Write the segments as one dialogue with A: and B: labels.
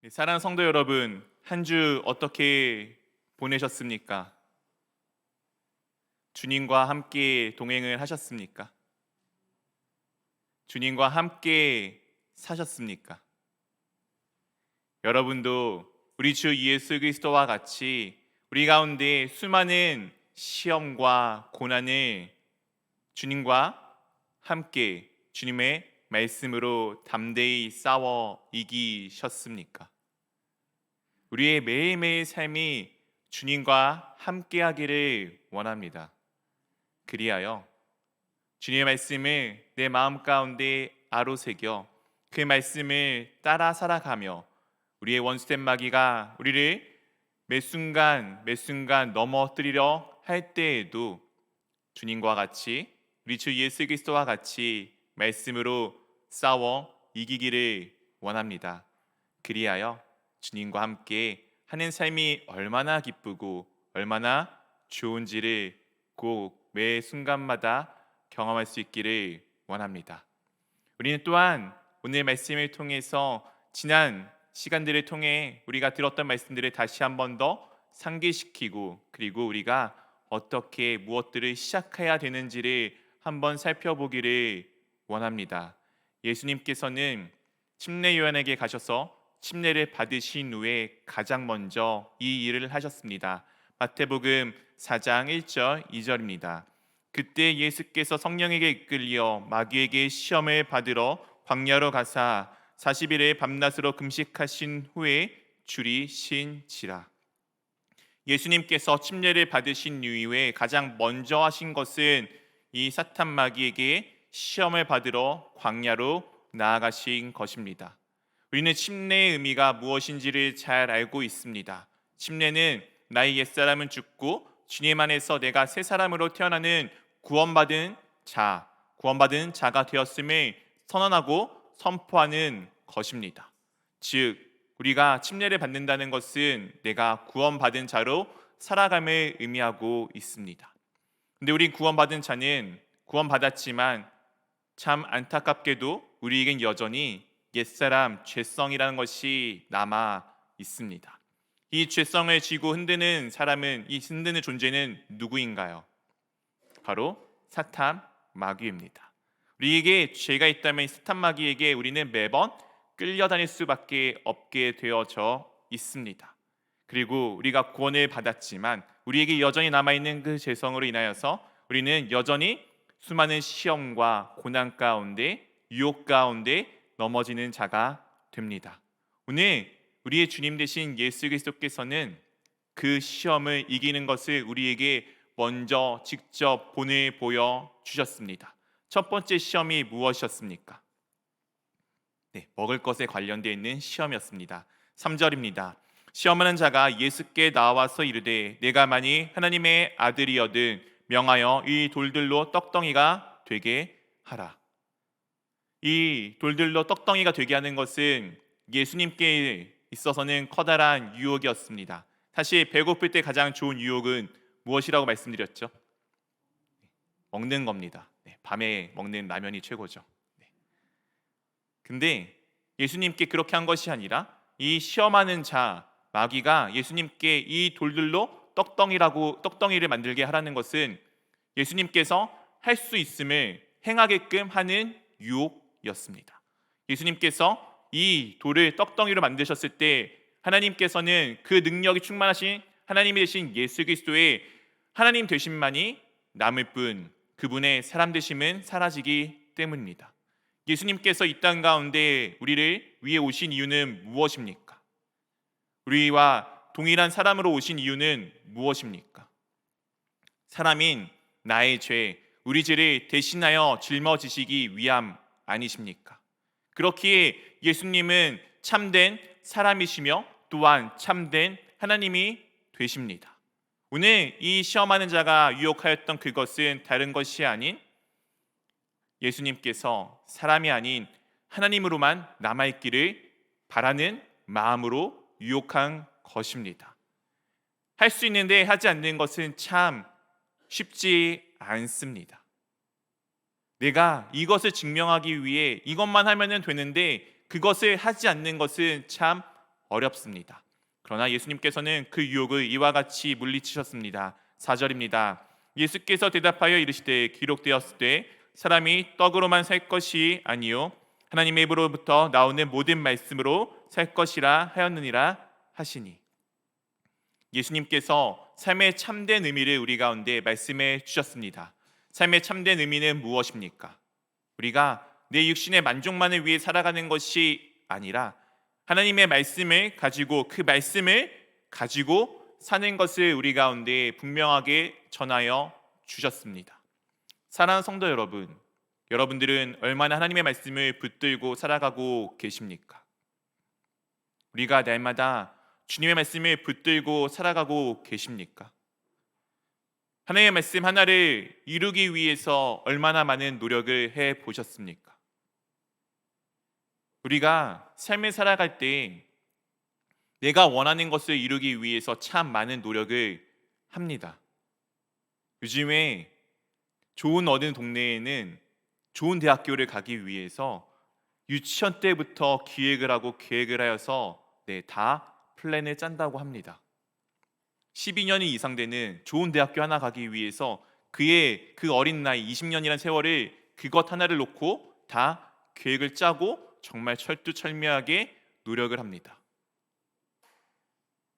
A: 네, 사랑하는 성도 여러분, 한 주 어떻게 보내셨습니까? 주님과 함께 동행을 하셨습니까? 주님과 함께 사셨습니까? 여러분도 우리 주 예수 그리스도와 같이 우리 가운데 수많은 시험과 고난을 주님과 함께 주님의 말씀으로 담대히 싸워 이기셨습니까? 우리의 매일매일 삶이 주님과 함께하기를 원합니다. 그리하여 주님의 말씀을 내 마음 가운데 아로새겨 그 말씀을 따라 살아가며 우리의 원수된 마귀가 우리를 매 순간 매 순간 넘어뜨리려 할 때에도 주님과 같이 우리 주 예수 그리스도와 같이 말씀으로 싸워 이기기를 원합니다. 그리하여 주님과 함께 하는 삶이 얼마나 기쁘고 얼마나 좋은지를 꼭 매 순간마다 경험할 수 있기를 원합니다. 우리는 또한 오늘 말씀을 통해서 지난 시간들을 통해 우리가 들었던 말씀들을 다시 한 번 더 상기시키고 그리고 우리가 어떻게 무엇들을 시작해야 되는지를 한번 살펴보기를 원합니다. 예수님께서는 침례 요한에게 가셔서 침례를 받으신 후에 가장 먼저 이 일을 하셨습니다. 마태복음 4장 1절 2절입니다. 그때 예수께서 성령에게 이끌려 마귀에게 시험을 받으러 광야로 가사 40일의 밤낮으로 금식하신 후에 줄이 신지라. 예수님께서 침례를 받으신 이후에 가장 먼저 하신 것은 이 사탄 마귀에게 시험을 받으러 광야로 나아가신 것입니다. 우리는 침례의 의미가 무엇인지를 잘 알고 있습니다. 침례는 나의 옛사람은 죽고 주님 안에서 내가 새 사람으로 태어나는 구원받은 자가 되었음을 선언하고 선포하는 것입니다. 즉, 우리가 침례를 받는다는 것은 내가 구원받은 자로 살아감을 의미하고 있습니다. 근데 우리 구원받은 자는 구원받았지만 참 안타깝게도 우리에겐 여전히 옛사람 죄성이라는 것이 남아 있습니다. 이 죄성을 쥐고 흔드는 사람은, 이 흔드는 존재는 누구인가요? 바로 사탄 마귀입니다. 우리에게 죄가 있다면 사탄 마귀에게 우리는 매번 끌려다닐 수밖에 없게 되어져 있습니다. 그리고 우리가 구원을 받았지만 우리에게 여전히 남아있는 그 죄성으로 인하여서 우리는 여전히 수많은 시험과 고난 가운데, 유혹 가운데 넘어지는 자가 됩니다. 오늘 우리의 주님 되신 예수 그리스도께서는 그 시험을 이기는 것을 우리에게 먼저 직접 본을 보여 주셨습니다. 첫 번째 시험이 무엇이었습니까? 먹을 것에 관련되어 있는 시험이었습니다. 3절입니다. 시험하는 자가 예수께 나와서 이르되 내가 만일 하나님의 아들이거든 명하여 이 돌들로 떡덩이가 되게 하라. 이 돌들로 떡덩이가 되게 하는 것은 예수님께 있어서는 커다란 유혹이었습니다. 사실 배고플 때 가장 좋은 유혹은 무엇이라고 말씀드렸죠? 먹는 겁니다. 밤에 먹는 라면이 최고죠. 근데 예수님께 그렇게 한 것이 아니라 이 시험하는 자 마귀가 예수님께 이 돌들로 떡덩이를 만들게 하라는 것은 예수님께서 할 수 있음을 행하게끔 하는 유혹이었습니다. 예수님께서 이 돌을 떡덩이로 만드셨을 때 하나님께서는 그 능력이 충만하신 하나님이 되신 예수 그리스도의 하나님 되심만이 남을 뿐 그분의 사람 되심은 사라지기 때문입니다. 예수님께서 이 땅 가운데 우리를 위해 오신 이유는 무엇입니까? 우리와 동일한 사람으로 오신 이유는 무엇입니까? 사람인 나의 죄, 우리 죄를 대신하여 짊어지시기 위함 아니십니까? 그렇기에 예수님은 참된 사람이시며 또한 참된 하나님이 되십니다. 오늘 이 시험하는 자가 유혹하였던 그것은 다른 것이 아닌 예수님께서 사람이 아닌 하나님으로만 남아있기를 바라는 마음으로 유혹한 것입니다. 할 수 있는데 하지 않는 것은 참 쉽지 않습니다. 내가 이것을 증명하기 위해 이것만 하면 되는데 그것을 하지 않는 것은 참 어렵습니다. 그러나 예수님께서는 그 유혹을 이와 같이 물리치셨습니다. 4절입니다. 예수께서 대답하여 이르시되 기록되었을 때 사람이 떡으로만 살 것이 아니요 하나님의 입으로부터 나오는 모든 말씀으로 살 것이라 하였느니라 하시니. 예수님께서 삶의 참된 의미를 우리 가운데 말씀해 주셨습니다. 삶의 참된 의미는 무엇입니까? 우리가 내 육신의 만족만을 위해 살아가는 것이 아니라 하나님의 말씀을 가지고 그 말씀을 가지고 사는 것을 우리 가운데 분명하게 전하여 주셨습니다. 사랑하는 성도 여러분, 여러분들은 얼마나 하나님의 말씀을 붙들고 살아가고 계십니까? 우리가 날마다 주님의 말씀을 붙들고 살아가고 계십니까? 하나님의 말씀 하나를 이루기 위해서 얼마나 많은 노력을 해 보셨습니까? 우리가 삶을 살아갈 때 내가 원하는 것을 이루기 위해서 참 많은 노력을 합니다. 요즘에 좋은 어느 동네에는 좋은 대학교를 가기 위해서 유치원 때부터 기획을 하고 계획을 하여서 다 플랜을 짠다고 합니다. 12년이 이상 되는 좋은 대학교 하나 가기 위해서 그의 그 어린 나이 20년이라는 세월을 그것 하나를 놓고 다 계획을 짜고 정말 철두철미하게 노력을 합니다.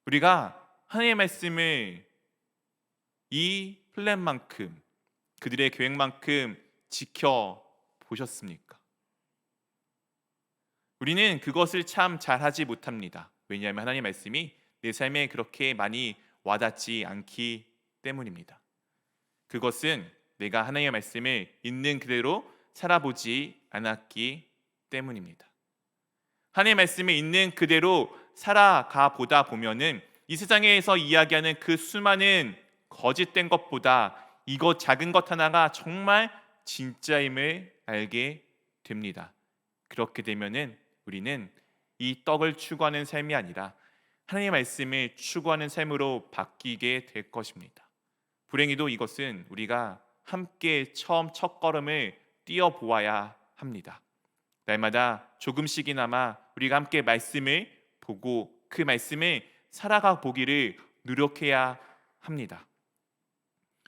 A: 우리가 하나님의 말씀을 이 플랜만큼 그들의 계획만큼 지켜보셨습니까? 우리는 그것을 참 잘하지 못합니다. 왜냐하면 하나님의 말씀이 내 삶에 그렇게 많이 와닿지 않기 때문입니다. 그것은 내가 하나님의 말씀을 있는 그대로 살아보지 않았기 때문입니다. 하나님의 말씀을 있는 그대로 살아가 보다 보면은 이 세상에서 이야기하는 그 수많은 거짓된 것보다 이것 작은 것 하나가 정말 진짜임을 알게 됩니다. 그렇게 되면은 우리는 이 떡을 추구하는 삶이 아니라 하나님의 말씀을 추구하는 삶으로 바뀌게 될 것입니다. 불행히도 이것은 우리가 함께 처음 첫걸음을 띄어보아야 합니다. 날마다 조금씩이나마 우리가 함께 말씀을 보고 그 말씀을 살아가 보기를 노력해야 합니다.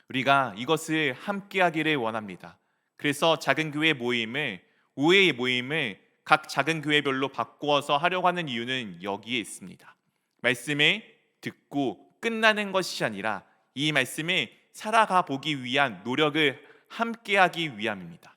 A: 우리가 이것을 함께 하기를 원합니다. 그래서 작은 교회 모임을 5회의 모임을 각 작은 교회별로 바꾸어서 하려고 하는 이유는 여기에 있습니다. 말씀을 듣고 끝나는 것이 아니라 이 말씀을 살아가 보기 위한 노력을 함께 하기 위함입니다.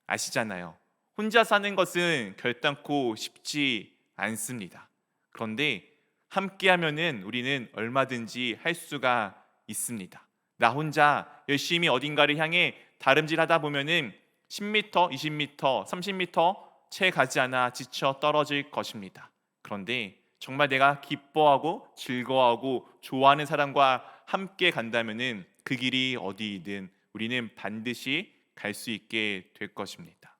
A: 아시잖아요. 혼자 사는 것은 결단코 쉽지 않습니다. 그런데 함께 하면은 우리는 얼마든지 할 수가 있습니다. 나 혼자 열심히 어딘가를 향해 다름질하다 보면은 10m, 20m, 30m 채 가지 않아 지쳐 떨어질 것입니다. 그런데 정말 내가 기뻐하고 즐거워하고 좋아하는 사람과 함께 간다면은 그 길이 어디이든 우리는 반드시 갈 수 있게 될 것입니다.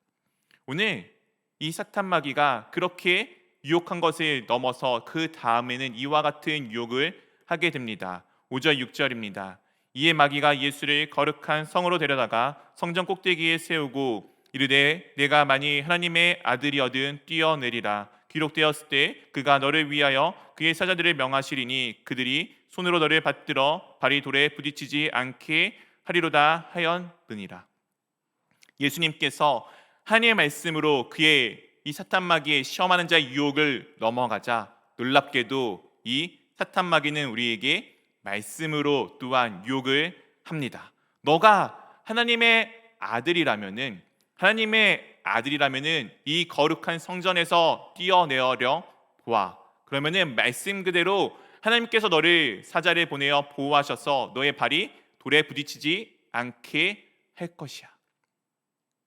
A: 오늘 이 사탄 마귀가 그렇게 유혹한 것을 넘어서 그 다음에는 이와 같은 유혹을 하게 됩니다. 5절 6절입니다. 이에 마귀가 예수를 거룩한 성으로 데려다가 성전 꼭대기에 세우고 이르되 내가 만일 하나님의 아들이어든 뛰어내리라. 기록되었을 때 그가 너를 위하여 그의 사자들을 명하시리니 그들이 손으로 너를 받들어 발이 돌에 부딪히지 않게 하리로다 하였느니라. 예수님께서 하나님의 말씀으로 그의 이 사탄 마귀의 시험하는 자의 유혹을 넘어가자 놀랍게도 이 사탄 마귀는 우리에게 말씀으로 또한 유혹을 합니다. 너가 하나님의 아들이라면은 이 거룩한 성전에서 뛰어내려 보아. 그러면은 말씀 그대로 하나님께서 너를 사자를 보내어 보호하셔서 너의 발이 돌에 부딪히지 않게 할 것이야.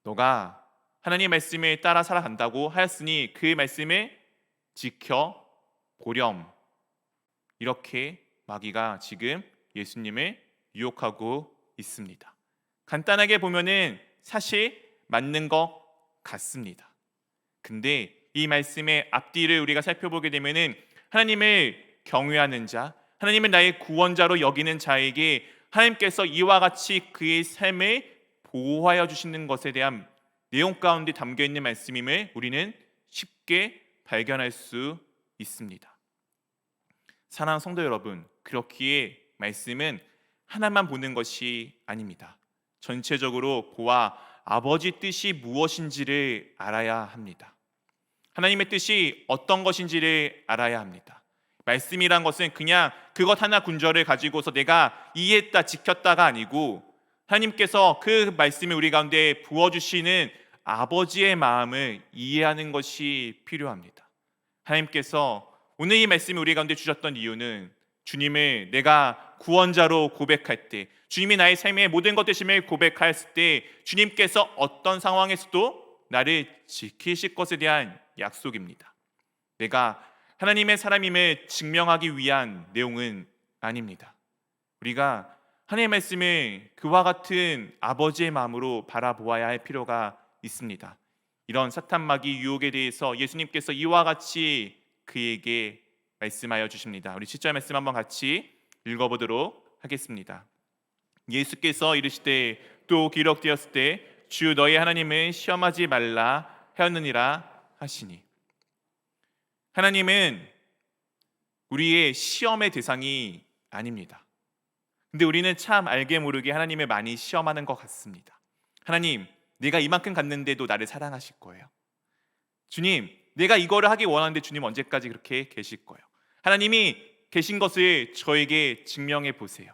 A: 너가 하나님의 말씀에 따라 살아간다고 하였으니 그 말씀을 지켜 보렴. 이렇게 마귀가 지금 예수님을 유혹하고 있습니다. 간단하게 보면은 사실 맞는 것 같습니다. 근데 이 말씀의 앞뒤를 우리가 살펴보게 되면은 하나님을 경외하는 자, 하나님을 나의 구원자로 여기는 자에게 하나님께서 이와 같이 그의 삶을 보호하여 주시는 것에 대한 내용 가운데 담겨 있는 말씀임을 우리는 쉽게 발견할 수 있습니다. 사랑하는 성도 여러분, 그렇기에 말씀은 하나만 보는 것이 아닙니다. 전체적으로 보아 아버지 뜻이 무엇인지를 알아야 합니다. 하나님의 뜻이 어떤 것인지를 알아야 합니다. 말씀이란 것은 그냥 그것 하나 군절을 가지고서 내가 이해했다 지켰다가 아니고, 하나님께서 그 말씀을 우리 가운데 부어주시는 아버지의 마음을 이해하는 것이 필요합니다. 하나님께서 오늘 이 말씀을 우리 가운데 주셨던 이유는 주님을 내가 구원자로 고백할 때, 주님이 나의 삶의 모든 것 되심을 고백했을 때 주님께서 어떤 상황에서도 나를 지키실 것에 대한 약속입니다. 내가 하나님의 사람임을 증명하기 위한 내용은 아닙니다. 우리가 하나님의 말씀을 그와 같은 아버지의 마음으로 바라보아야 할 필요가 있습니다. 이런 사탄 마귀 유혹에 대해서 예수님께서 이와 같이 그에게 말씀하여 주십니다. 우리 7절 말씀 한번 같이 읽어보도록 하겠습니다. 예수께서 이르시되 또 기록되었을 때 주 너희 하나님을 시험하지 말라 하였느니라 하시니. 하나님은 우리의 시험의 대상이 아닙니다. 근데 우리는 참 알게 모르게 하나님을 많이 시험하는 것 같습니다. 하나님, 내가 이만큼 갔는데도 나를 사랑하실 거예요? 주님, 내가 이거를 하기 원하는데 주님 언제까지 그렇게 계실 거예요? 하나님이 계신 것을 저에게 증명해 보세요.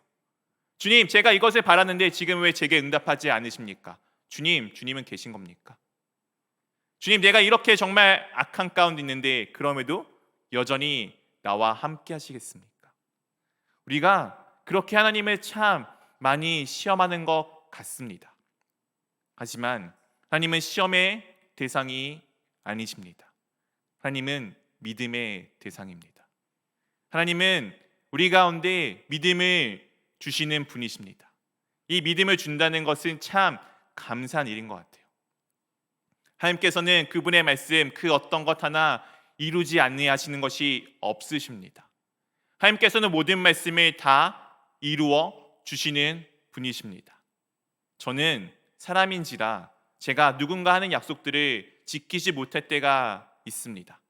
A: 주님, 제가 이것을 바랐는데 지금 왜 제게 응답하지 않으십니까? 주님은 계신 겁니까? 주님, 내가 이렇게 정말 악한 가운데 있는데 그럼에도 여전히 나와 함께 하시겠습니까? 우리가 그렇게 하나님을 참 많이 시험하는 것 같습니다. 하지만 하나님은 시험의 대상이 아니십니다. 하나님은 믿음의 대상입니다. 하나님은 우리 가운데 믿음을 주시는 분이십니다. 이 믿음을 준다는 것은 참 감사한 일인 것 같아요. 하나님께서는 그분의 말씀 그 어떤 것 하나 이루지 아니하시는 것이 없으십니다. 하나님께서는 모든 말씀을 다 이루어 주시는 분이십니다. 저는 사람인지라 제가 누군가 하는 약속들을 지키지 못할 때가 있습니다.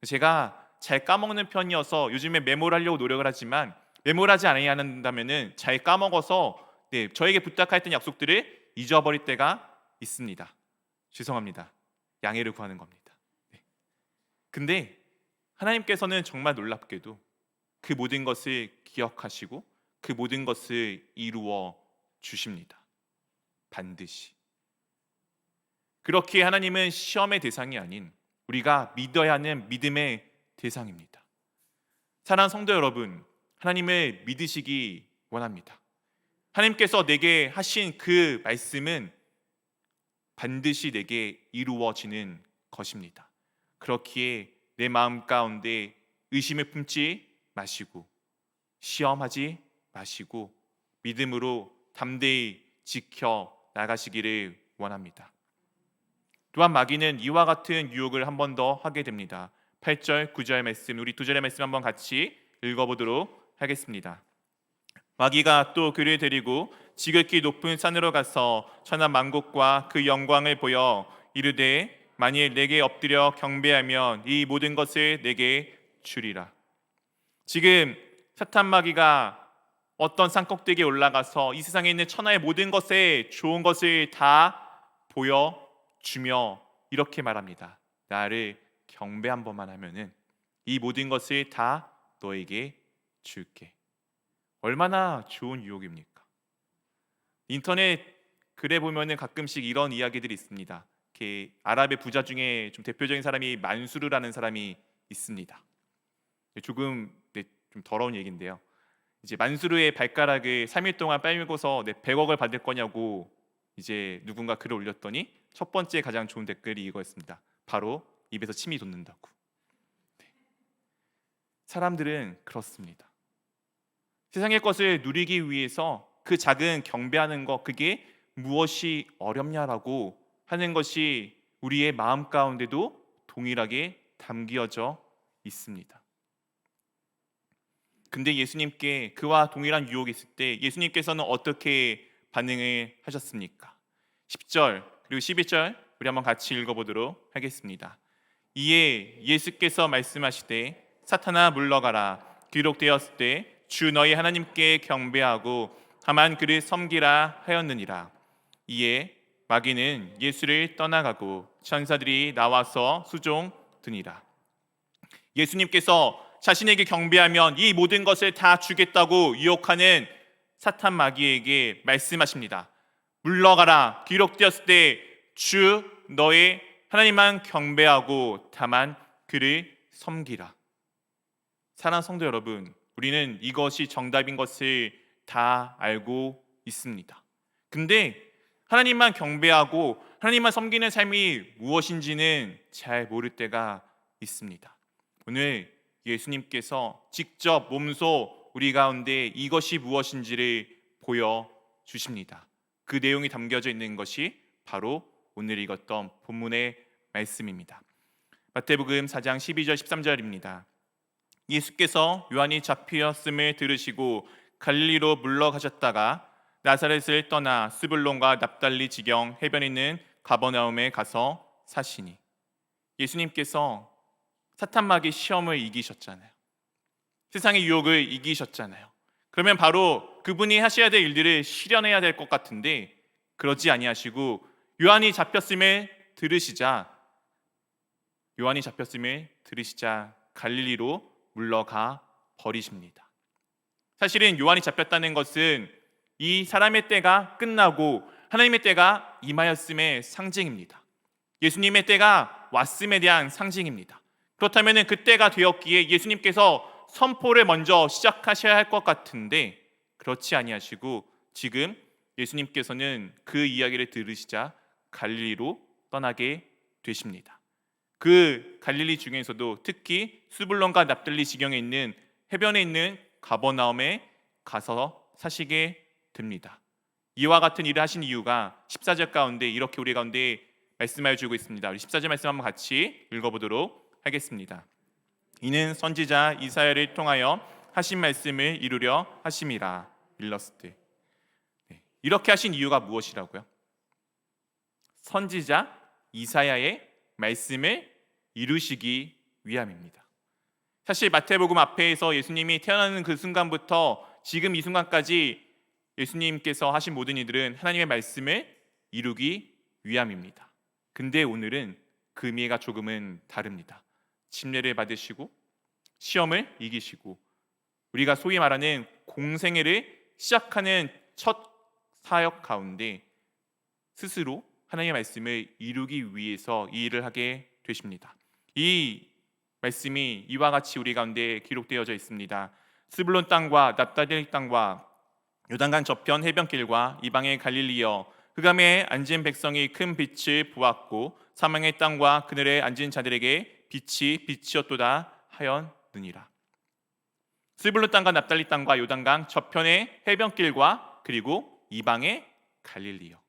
A: 제가 잘 까먹는 편이어서 요즘에 메모를 하려고 노력을 하지만 메모를 하지 않는다면 잘 까먹어서 저에게 부탁했던 약속들을 잊어버릴 때가 있습니다. 죄송합니다. 양해를 구하는 겁니다. 근데 하나님께서는 정말 놀랍게도 그 모든 것을 기억하시고 그 모든 것을 이루어 주십니다. 반드시. 그렇게 하나님은 시험의 대상이 아닌 우리가 믿어야 하는 믿음의 대상입니다. 사랑하는 성도 여러분, 하나님을 믿으시기 원합니다. 하나님께서 내게 하신 그 말씀은 반드시 내게 이루어지는 것입니다. 그렇기에 내 마음 가운데 의심을 품지 마시고 시험하지 마시고 믿음으로 담대히 지켜 나가시기를 원합니다. 또한 마귀는 이와 같은 유혹을 한 번 더 하게 됩니다. 8절, 9절 말씀, 우리 2절의 말씀 한번 같이 읽어보도록 하겠습니다. 마귀가 또 그를 데리고 지극히 높은 산으로 가서 천하 만국과 그 영광을 보여 이르되 만일 내게 엎드려 경배하면 이 모든 것을 내게 주리라. 지금 사탄 마귀가 어떤 산꼭대기에 올라가서 이 세상에 있는 천하의 모든 것에 좋은 것을 다 보여주며 이렇게 말합니다. 나를 경배 한 번만 하면은 이 모든 것을 다 너에게 줄게. 얼마나 좋은 유혹입니까? 인터넷 글에 보면은 가끔씩 이런 이야기들이 있습니다. 이렇게 아랍의 부자 중에 좀 대표적인 사람이 만수르라는 사람이 있습니다. 조금 좀 더러운 얘기인데요. 이제 만수르의 발가락을 3일 동안 빨고서 100억을 받을 거냐고 이제 누군가 글을 올렸더니 첫 번째 가장 좋은 댓글이 이거였습니다. 바로 입에서 침이 돋는다고. 사람들은 그렇습니다. 세상의 것을 누리기 위해서 그 작은 경배하는 것, 그게 무엇이 어렵냐라고 하는 것이 우리의 마음 가운데도 동일하게 담겨져 있습니다. 근데 예수님께 그와 동일한 유혹이 있을 때 예수님께서는 어떻게 반응을 하셨습니까? 10절 그리고 11절 우리 한번 같이 읽어보도록 하겠습니다. 이에 예수께서 말씀하시되 사탄아 물러가라. 기록되었을 때 주 너희 하나님께 경배하고 다만 그를 섬기라 하였느니라. 이에 마귀는 예수를 떠나가고 천사들이 나와서 수종드니라. 예수님께서 자신에게 경배하면 이 모든 것을 다 주겠다고 유혹하는 사탄 마귀에게 말씀하십니다. 물러가라. 기록되었을 때 주 너의 하나님만 경배하고 다만 그를 섬기라. 사랑하는 성도 여러분, 우리는 이것이 정답인 것을 다 알고 있습니다. 근데 하나님만 경배하고 하나님만 섬기는 삶이 무엇인지는 잘 모를 때가 있습니다. 오늘 예수님께서 직접 몸소 우리 가운데 이것이 무엇인지를 보여주십니다. 그 내용이 담겨져 있는 것이 바로 오늘 읽었던 본문의 말씀입니다. 마태복음 4장 12절 13절입니다. 예수께서 요한이 잡히었음을 들으시고 갈릴리로 물러가셨다가 나사렛을 떠나 스불론과 납달리 지경 해변에 있는 가버나움에 가서 사시니. 예수님께서 사탄 마귀 시험을 이기셨잖아요. 세상의 유혹을 이기셨잖아요. 그러면 바로 그분이 하셔야 될 일들을 실현해야 될 것 같은데 그러지 아니하시고 요한이 잡혔음을 들으시자 갈릴리로 물러가 버리십니다. 사실은 요한이 잡혔다는 것은 이 사람의 때가 끝나고 하나님의 때가 임하였음의 상징입니다. 예수님의 때가 왔음에 대한 상징입니다. 그렇다면 그 때가 되었기에 예수님께서 선포를 먼저 시작하셔야 할 것 같은데 그렇지 아니하시고 지금 예수님께서는 그 이야기를 들으시자 갈릴리로 떠나게 되십니다. 그 갈릴리 중에서도 특히 스불론과 납달리 지경에 있는 해변에 있는 가버나움에 가서 사시게 됩니다. 이와 같은 일을 하신 이유가 14절 가운데 이렇게 우리 가운데 말씀하여 주고 있습니다. 우리 14절 말씀 한번 같이 읽어보도록 하겠습니다. 이는 선지자 이사야를 통하여 하신 말씀을 이루려 하심이라. 밀러스트. 이렇게 하신 이유가 무엇이라고요? 선지자 이사야의 말씀을 이루시기 위함입니다. 사실 마태복음 앞에서 예수님이 태어나는 그 순간부터 지금 이 순간까지 예수님께서 하신 모든 이들은 하나님의 말씀을 이루기 위함입니다. 근데 오늘은 그 의미가 조금은 다릅니다. 침례를 받으시고 시험을 이기시고 우리가 소위 말하는 공생애를 시작하는 첫 사역 가운데 스스로 하나님의 말씀을 이루기 위해서 이 일을 하게 되십니다. 이 말씀이 이와 같이 우리 가운데 기록되어져 있습니다. 스불론 땅과 납달리 땅과 요단강 저편 해변길과 이방의 갈릴리여 흑암에 앉은 백성이 큰 빛을 보았고 사망의 땅과 그늘에 앉은 자들에게 빛이 빛이었도다 하였느니라. 스불론 땅과 납달리 땅과 요단강 저편의 해변길과 그리고 이방의 갈릴리여.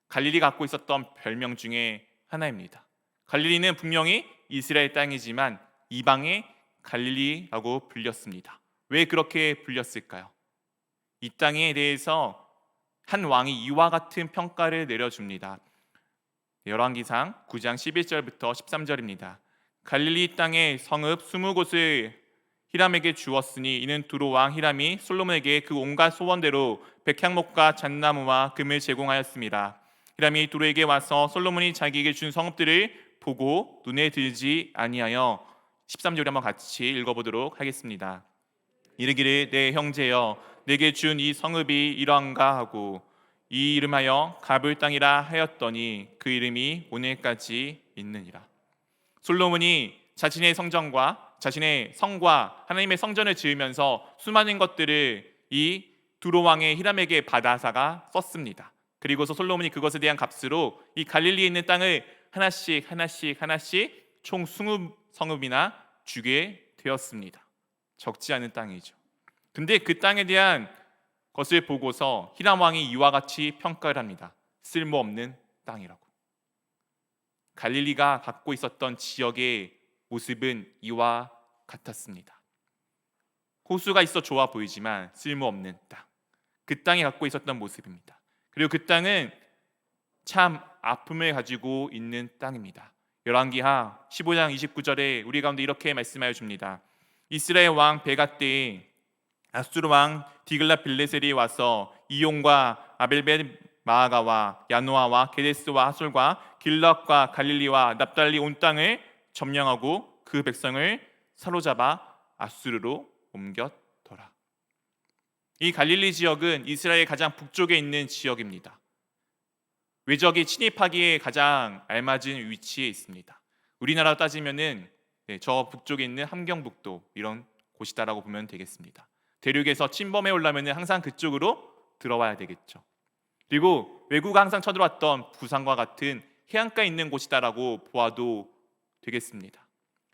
A: 갈릴리가 갖고 있었던 별명 중에 하나입니다. 갈릴리는 분명히 이스라엘 땅이지만 이방의 갈릴리라고 불렸습니다. 왜 그렇게 불렸을까요? 이 땅에 대해서 한 왕이 이와 같은 평가를 내려줍니다. 열왕기상 9장 11절부터 13절입니다. 갈릴리 땅의 성읍 20곳을 히람에게 주었으니 이는 두로 왕 히람이 솔로몬에게 그 온갖 소원대로 백향목과 잣나무와 금을 제공하였습니다. 히람이 두로에게 와서 솔로몬이 자기에게 준 성읍들을 보고 눈에 들지 아니하여 13절에 한번 같이 읽어보도록 하겠습니다. 이르기를 내 형제여 내게 준 이 성읍이 이러한가 하고 이 이름하여 가불 땅이라 하였더니 그 이름이 오늘까지 있느니라. 솔로몬이 자신의 성전과 자신의 성과 하나님의 성전을 지으면서 수많은 것들을 이 두로 왕의 히람에게 받아사가 썼습니다. 그리고서 솔로몬이 그것에 대한 값으로 이 갈릴리에 있는 땅을 하나씩 총 20성읍이나 주게 되었습니다. 적지 않은 땅이죠. 근데 그 땅에 대한 것을 보고서 히람 왕이 이와 같이 평가를 합니다. 쓸모없는 땅이라고. 갈릴리가 갖고 있었던 지역의 모습은 이와 같았습니다. 호수가 있어 좋아 보이지만 쓸모없는 땅. 그 땅이 갖고 있었던 모습입니다. 그리고 그 땅은 참 아픔을 가지고 있는 땅입니다. 열왕기하 15장 29절에 우리 가운데 이렇게 말씀하여 줍니다. 이스라엘 왕 베가 때에 아수르 왕 디글라빌레셀이 와서 이용과 아벨벳 마아가와 야노아와 게데스와 하솔과 길럿과 갈릴리와 납달리 온 땅을 점령하고 그 백성을 사로잡아 아수르로 옮겼더라. 이 갈릴리 지역은 이스라엘 가장 북쪽에 있는 지역입니다. 외적이 침입하기에 가장 알맞은 위치에 있습니다. 우리나라 따지면은 저 북쪽에 있는 함경북도 이런 곳이다라고 보면 되겠습니다. 대륙에서 침범해 오려면 항상 그쪽으로 들어와야 되겠죠. 그리고 외구가 항상 쳐들어왔던 부산과 같은 해안가에 있는 곳이다라고 보아도 되겠습니다.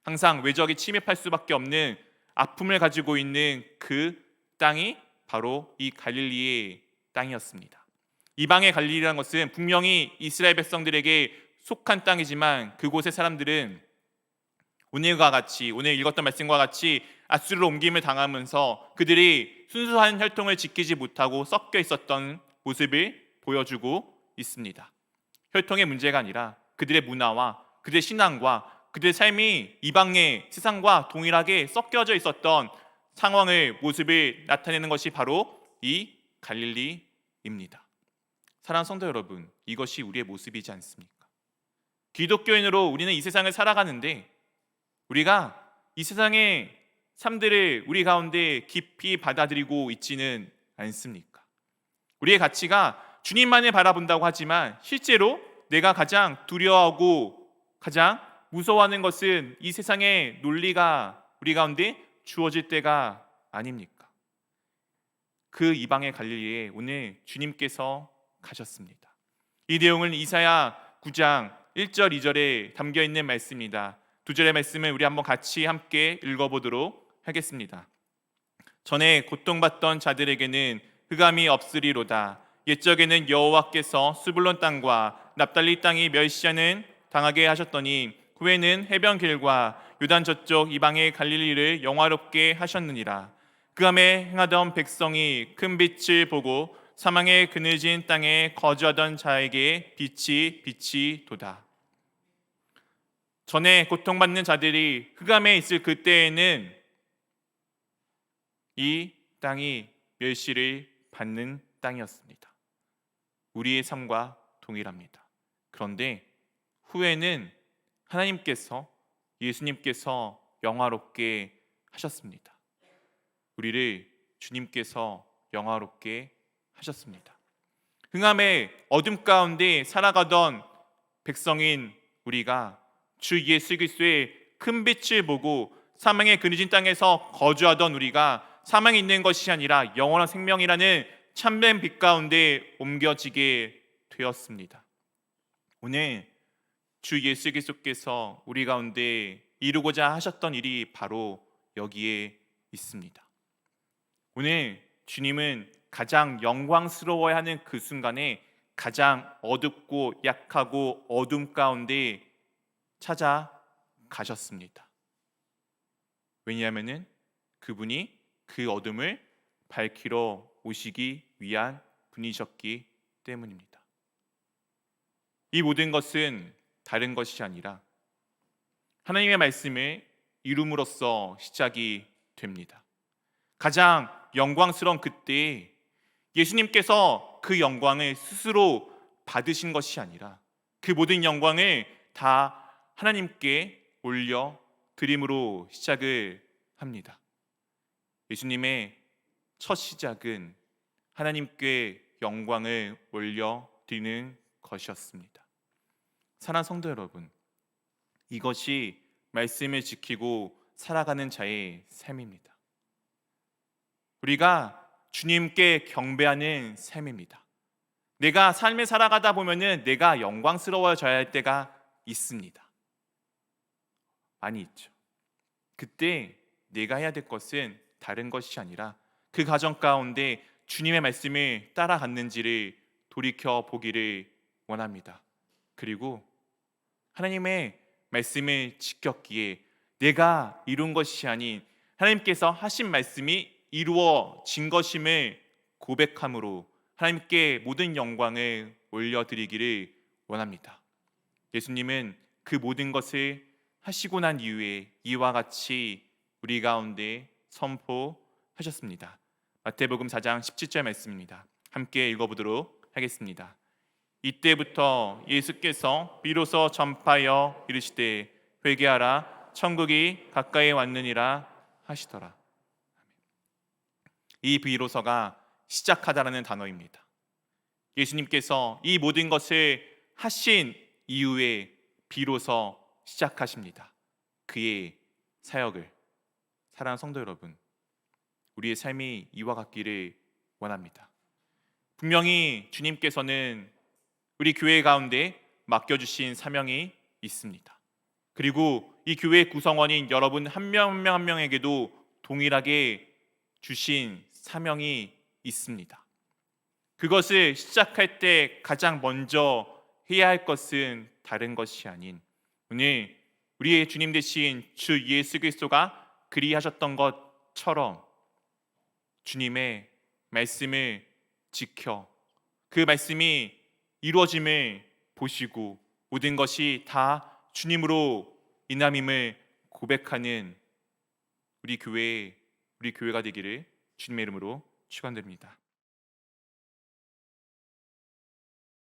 A: 항상 외적이 침입할 수밖에 없는 아픔을 가지고 있는 그 땅이 바로 이 갈릴리의 땅이었습니다. 이방의 갈릴리라는 것은 분명히 이스라엘 백성들에게 속한 땅이지만 그곳의 사람들은 오늘 읽었던 말씀과 같이 아수르로 옮김을 당하면서 그들이 순수한 혈통을 지키지 못하고 섞여 있었던 모습을 보여주고 있습니다. 혈통의 문제가 아니라 그들의 문화와 그들의 신앙과 그들의 삶이 이방의 세상과 동일하게 섞여져 있었던 모습을 나타내는 것이 바로 이 갈릴리입니다. 사랑하는 성도 여러분, 이것이 우리의 모습이지 않습니까? 기독교인으로 우리는 이 세상을 살아가는데 우리가 이 세상의 삶들을 우리 가운데 깊이 받아들이고 있지는 않습니까? 우리의 가치가 주님만을 바라본다고 하지만 실제로 내가 가장 두려워하고 가장 무서워하는 것은 이 세상의 논리가 우리 가운데 주어질 때가 아닙니까? 그 이방의 갈릴리에 오늘 주님께서 가셨습니다. 이 내용은 이사야 9장 1절 2절에 담겨 있는 말씀입니다. 두 절의 말씀을 우리 한번 같이 함께 읽어보도록 하겠습니다. 전에 고통받던 자들에게는 흑암이 없으리로다. 옛적에는 여호와께서 스불론 땅과 납달리 땅이 멸시하는 당하게 하셨더니 후에는 해변 길과 요단 저쪽 이방의 갈릴리를 영화롭게 하셨느니라. 그 함에 행하던 백성이 큰 빛을 보고 사망의 그늘진 땅에 거주하던 자에게 빛이 도다. 전에 고통받는 자들이 흑암에 있을 그때에는 이 땅이 멸시를 받는 땅이었습니다. 우리의 삶과 동일합니다. 그런데 후에는 예수님께서 영화롭게 하셨습니다. 우리를 주님께서 영화롭게 하셨습니다. 흑암의 어둠 가운데 살아가던 백성인 우리가 주 예수 그리스도의 큰 빛을 보고 사망의 그늘진 땅에서 거주하던 우리가 사망에 있는 것이 아니라 영원한 생명이라는 참된 빛 가운데 옮겨지게 되었습니다. 오늘 주 예수 그리스도께서 우리 가운데 이루고자 하셨던 일이 바로 여기에 있습니다. 오늘 주님은 가장 영광스러워하는 그 순간에 가장 어둡고 약하고 어둠 가운데 찾아가셨습니다. 왜냐하면 그분이 그 어둠을 밝히러 오시기 위한 분이셨기 때문입니다. 이 모든 것은 다른 것이 아니라 하나님의 말씀을 이룸으로써 시작이 됩니다. 가장 영광스러운 그때에 예수님께서 그 영광을 스스로 받으신 것이 아니라 그 모든 영광을 다 하나님께 올려 드림으로 시작을 합니다. 예수님의 첫 시작은 하나님께 영광을 올려 드리는 것이었습니다. 사랑하는 성도 여러분, 이것이 말씀을 지키고 살아가는 자의 삶입니다. 우리가 주님께 경배하는 삶입니다. 내가 삶을 살아가다 보면은 내가 영광스러워져야 할 때가 있습니다. 많이 있죠. 그때 내가 해야 될 것은 다른 것이 아니라 그 과정 가운데 주님의 말씀을 따라갔는지를 돌이켜 보기를 원합니다. 그리고 하나님의 말씀을 지켰기에 내가 이룬 것이 아닌 하나님께서 하신 말씀이 이루어진 것임을 고백함으로 하나님께 모든 영광을 올려드리기를 원합니다. 예수님은 그 모든 것을 하시고 난 이후에 이와 같이 우리 가운데 선포하셨습니다. 마태복음 4장 17절 말씀입니다. 함께 읽어보도록 하겠습니다. 이때부터 예수께서 비로소 전파하여 이르시되 회개하라 천국이 가까이 왔느니라 하시더라. 이 비로소가 시작하다라는 단어입니다. 예수님께서 이 모든 것을 하신 이후에 비로소 시작하십니다. 그의 사역을. 사랑하는 성도 여러분, 우리의 삶이 이와 같기를 원합니다. 분명히 주님께서는 우리 교회 가운데 맡겨주신 사명이 있습니다. 그리고 이 교회 구성원인 여러분 한 명 한 명 한 명에게도 동일하게 주신 사명이 있습니다. 그것을 시작할 때 가장 먼저 해야 할 것은 다른 것이 아닌 오늘 우리의 주님 되신 주 예수 그리스도가 그리하셨던 것처럼 주님의 말씀을 지켜 그 말씀이 이루어짐을 보시고 모든 것이 다 주님으로 인함임을 고백하는 우리 교회가 되기를 주님의 이름으로 축원드립니다.